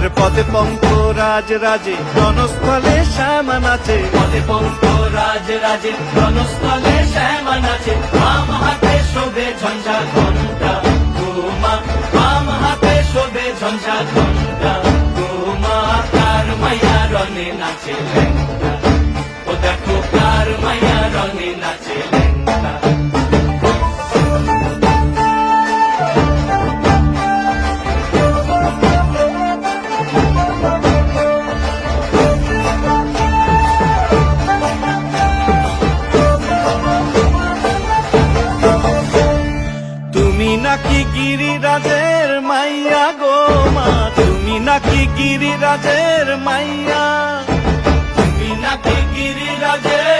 আর পদে পঙ্ক রাজ রাজে রণস্থলে শ্যামা নাচে, পদে পঙ্ক রাজ রাজে রণস্থলে শ্যামা নাচে। বাম হাতে শোভে ঝঞ্ঝা ঘণ্টা গোমা, বাম হাতে শোভে ঝঞ্ঝা ঘণ্টা গোমা। কার মায়া রঙে নাচে ল্যাংটা, ও দেখো কার মায়া রঙে নাচে ল্যাংটা। তুমি নাকি গিরিরাজের মাইয়া গো মা, তুমি নাকি গিরিরাজের মাইয়া, তুমি নাকি গিরিরাজের